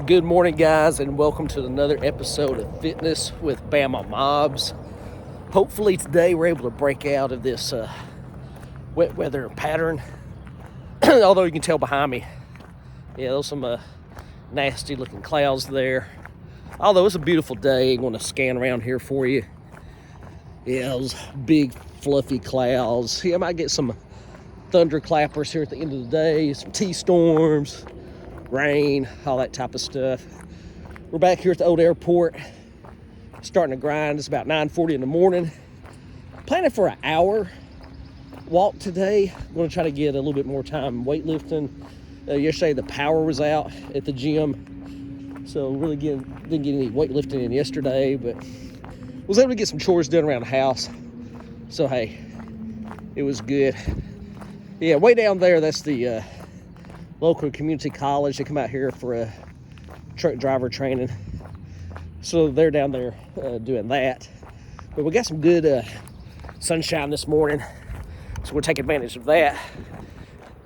Good morning, guys, and welcome to another episode of Fitness with Bama Mobs. Hopefully today we're able to break out of this wet weather pattern. Although you can tell behind me, yeah, there's some nasty looking clouds there. Although it's a beautiful day, I'm going to scan around here for you. Yeah, those big fluffy clouds. Yeah, I might get some thunderclappers here at the end of the day, some T-storms, rain, all that type of stuff. We're back here at the old airport, starting to grind. It's about 9:40 in the morning. Planning for an hour walk today. I'm going to try to get a little bit more time weightlifting. Yesterday the power was out at the gym, so really didn't get any weightlifting in yesterday, but was able to get some chores done around the house. So hey, it was good. Yeah, way down there, that's the local community college. They come out here for a truck driver training, so they're down there doing that. But we got some good sunshine this morning, so we'll take advantage of that.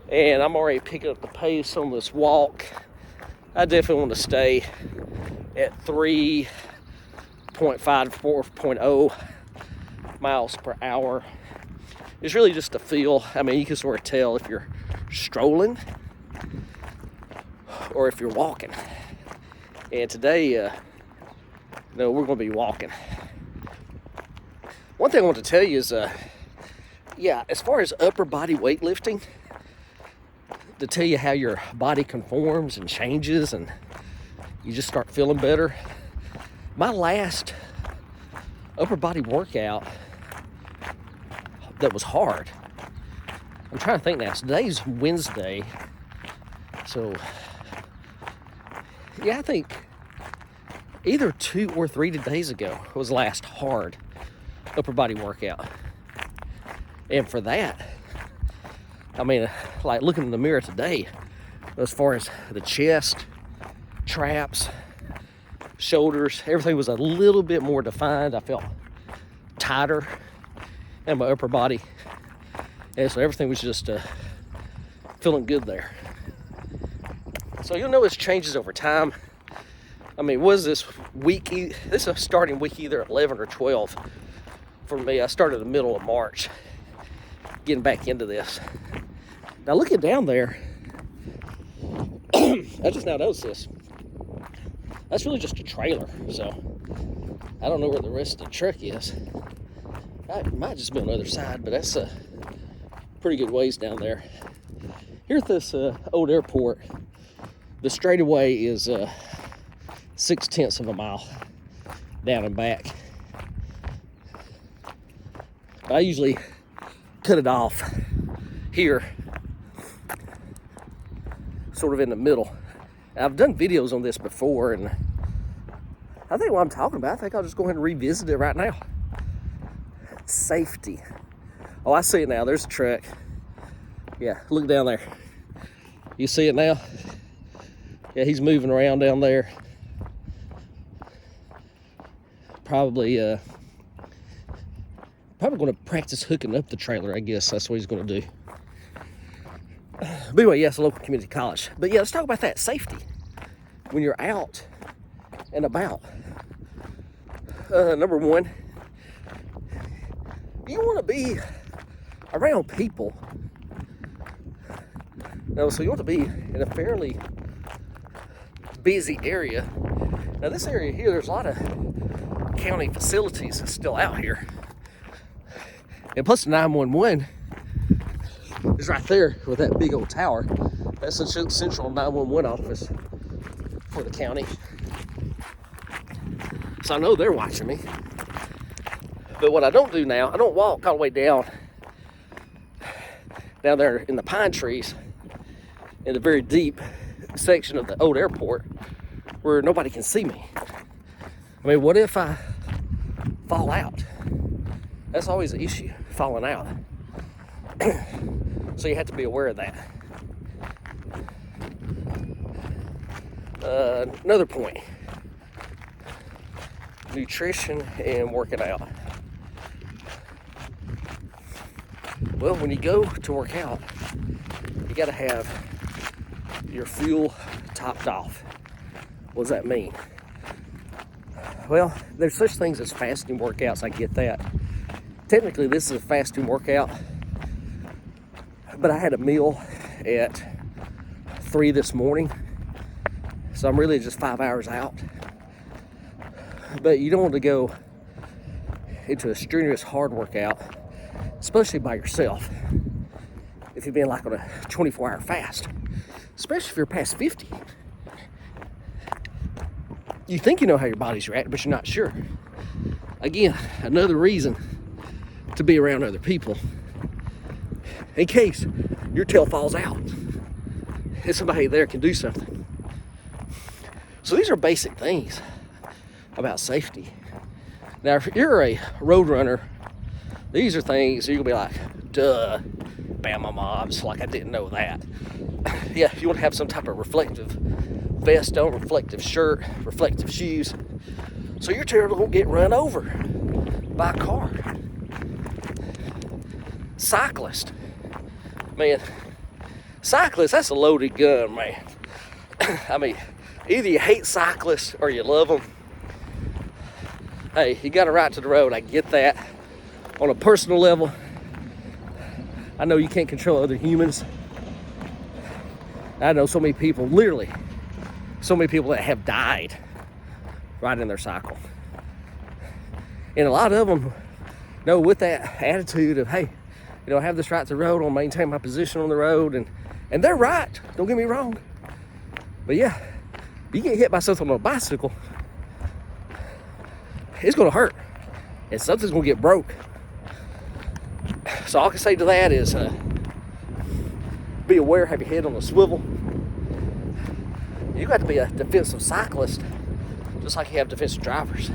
And I'm already picking up the pace on this walk. I definitely want to stay at 3.5 to 4.0 miles per hour. It's really just a feel. I mean, you can sort of tell if you're strolling or if you're walking. And today, we're going to be walking. One thing I want to tell you is, as far as upper body weightlifting, to tell you how your body conforms and changes and you just start feeling better. My last upper body workout that was hard, I'm trying to think now. Today's Wednesday, so yeah, I think either 2 or 3 days ago was the last hard upper body workout. And for that, I mean, like looking in the mirror today, as far as the chest, traps, shoulders, everything was a little bit more defined. I felt tighter in my upper body, and so everything was just feeling good there. So you'll notice changes over time. I mean, was this week? This is a starting week either 11 or 12 for me. I started in the middle of March, getting back into this. Now looking down there, I just now noticed this. That's really just a trailer, so I don't know where the rest of the truck is. It might just be on the other side, but that's a pretty good ways down there. Here at this old airport, the straightaway is 0.6 of a mile down and back. I usually cut it off here, sort of in the middle. I've done videos on this before, and I think what I'm talking about, I think I'll just go ahead and revisit it right now. Safety. Oh, I see it now. There's a truck. Yeah, look down there. You see it now? Yeah, he's moving around down there. Probably going to practice hooking up the trailer, I guess. That's what he's going to do. But anyway, yes, a local community college. But yeah, let's talk about that safety when you're out and about. Number one, you want to be around people. So you want to be in a fairly busy area. Now this area here, there's a lot of county facilities still out here. And plus the 911 is right there with that big old tower. That's the central 911 office for the county. So I know they're watching me. But what I don't do now, I don't walk all the way down there in the pine trees in the very deep section of the old airport where nobody can see me. I mean, what if I fall out? That's always an issue, falling out. So you have to be aware of that. Another point, nutrition and working out. Well, when you go to work out, you got to have your fuel topped off. What does that mean? Well, there's such things as fasting workouts. I get that. Technically, this is a fasting workout, but I had a meal at 3 this morning, so I'm really just 5 hours out. But you don't want to go into a strenuous hard workout, especially by yourself, if you've been like on a 24-hour fast, especially if you're past 50. You think you know how your body's reacting, but you're not sure. Again, another reason to be around other people in case your tail falls out and somebody there can do something. So these are basic things about safety. Now, if you're a road runner, these are things you're gonna be like, duh, Bama Mobs, like I didn't know that. Yeah, you want to have some type of reflective vest on, reflective shirt, reflective shoes, so your tail won't get run over by a car. Cyclist, man, cyclist, that's a loaded gun, man. I mean, either you hate cyclists or you love them. Hey, you got a right to the road, I get that. On a personal level, I know you can't control other humans. I know so many people, literally, so many people that have died riding their cycle. And a lot of them, with that attitude of, hey, I have this right to the road, I'll maintain my position on the road, and they're right, don't get me wrong. But yeah, you get hit by something on a bicycle, it's gonna hurt, and something's gonna get broke. So all I can say to that is, be aware, have your head on a swivel. You got to be a defensive cyclist, just like you have defensive drivers.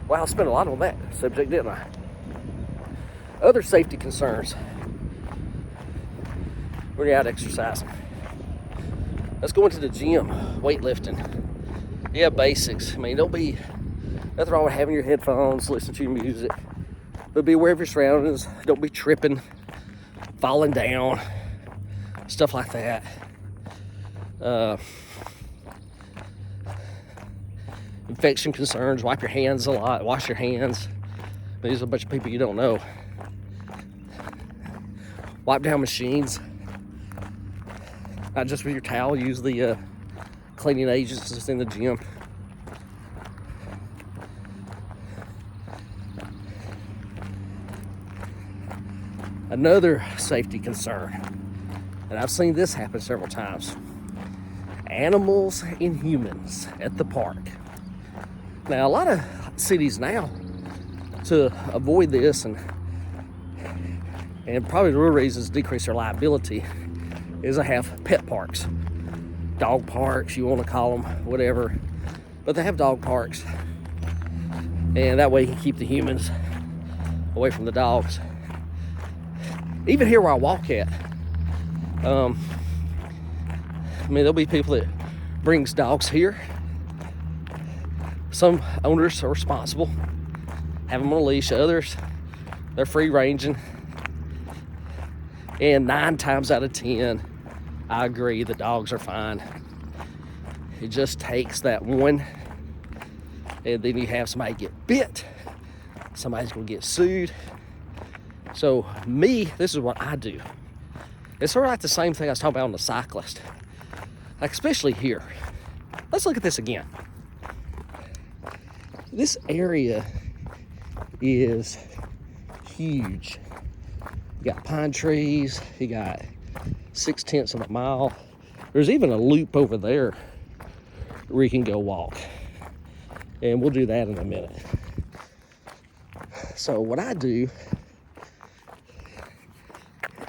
Wow, I spent a lot on that subject, didn't I? Other safety concerns when you're out exercising. Let's go into the gym, weightlifting. Yeah, basics. I mean, don't be nothing wrong with having your headphones, listen to your music, but be aware of your surroundings. Don't be tripping, falling down, stuff like that. Infection concerns, wipe your hands a lot, wash your hands. There's a bunch of people you don't know. Wipe down machines, not just with your towel, use the cleaning agents that's in the gym. Another safety concern, and I've seen this happen several times, animals and humans at the park. Now, a lot of cities now, to avoid this and probably the real reason is decrease their liability, is they have pet parks, dog parks, you want to call them, whatever, but they have dog parks, and that way you can keep the humans away from the dogs. Even here where I walk at, there'll be people that brings dogs here. Some owners are responsible, have them on a leash. Others, they're free ranging. And 9 times out of 10, I agree, the dogs are fine. It just takes that one, and then you have somebody get bit, somebody's gonna get sued. So this is what I do. It's sort of like the same thing I was talking about on the cyclist. Like, especially here. Let's look at this again. This area is huge. You got pine trees, you got 6/10 of a mile. There's even a loop over there where you can go walk. And we'll do that in a minute. So what I do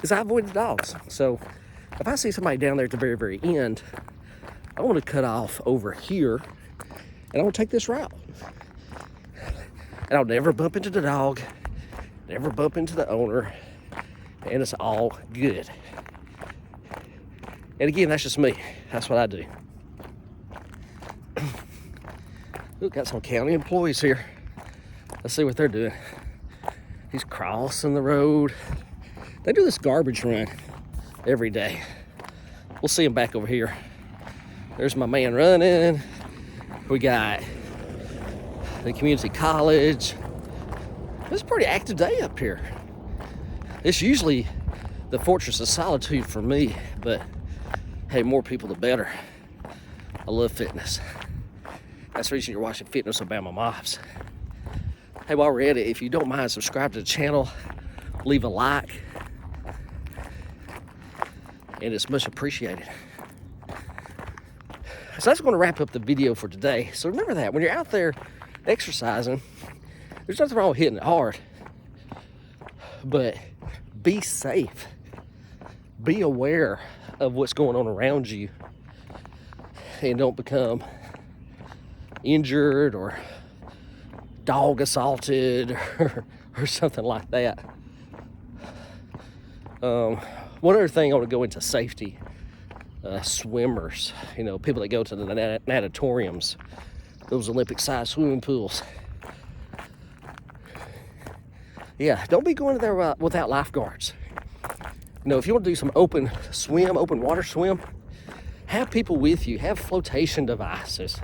is I avoid the dogs. So if I see somebody down there at the very, very end, I want to cut off over here, and I want to take this route. And I'll never bump into the dog, never bump into the owner, and it's all good. And again, that's just me. That's what I do. Look, got some county employees here. Let's see what they're doing. He's crossing the road. They do this garbage run every day. We'll see them back over here. There's my man running. We got the community college. It's a pretty active day up here. It's usually the fortress of solitude for me, but hey, more people the better. I love fitness. That's the reason you're watching Fitness with Bama Mobs. Hey, while we're at it, if you don't mind, subscribe to the channel, leave a like, and it's much appreciated. So that's going to wrap up the video for today. So remember that when you're out there exercising, there's nothing wrong with hitting it hard, but be safe. Be aware of what's going on around you, and don't become injured or dog assaulted or something like that. One other thing I want to go into safety. Swimmers, people that go to the natatoriums, those Olympic-sized swimming pools. Yeah, don't be going there without lifeguards. If you want to do some open water swim, have people with you. Have flotation devices.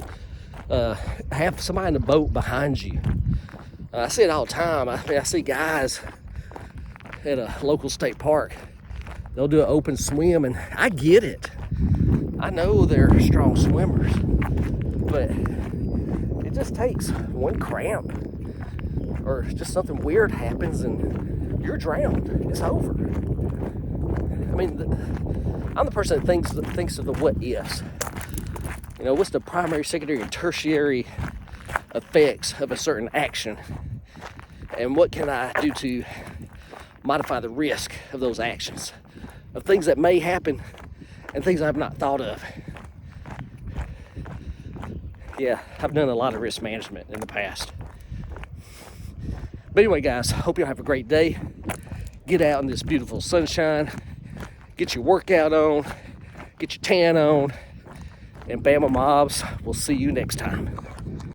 Have somebody in the boat behind you. I see it all the time. I see guys at a local state park. They'll do an open swim, and I get it. I know they're strong swimmers, but it just takes one cramp or just something weird happens and you're drowned. It's over. I mean, I'm the person that thinks of the what ifs. What's the primary, secondary, and tertiary effects of a certain action? And what can I do to modify the risk of those actions? Of things that may happen and things I've not thought of. Yeah, I've done a lot of risk management in the past. But anyway, guys, hope y'all have a great day. Get out in this beautiful sunshine. Get your workout on. Get your tan on. And Bama Mobs, we'll see you next time.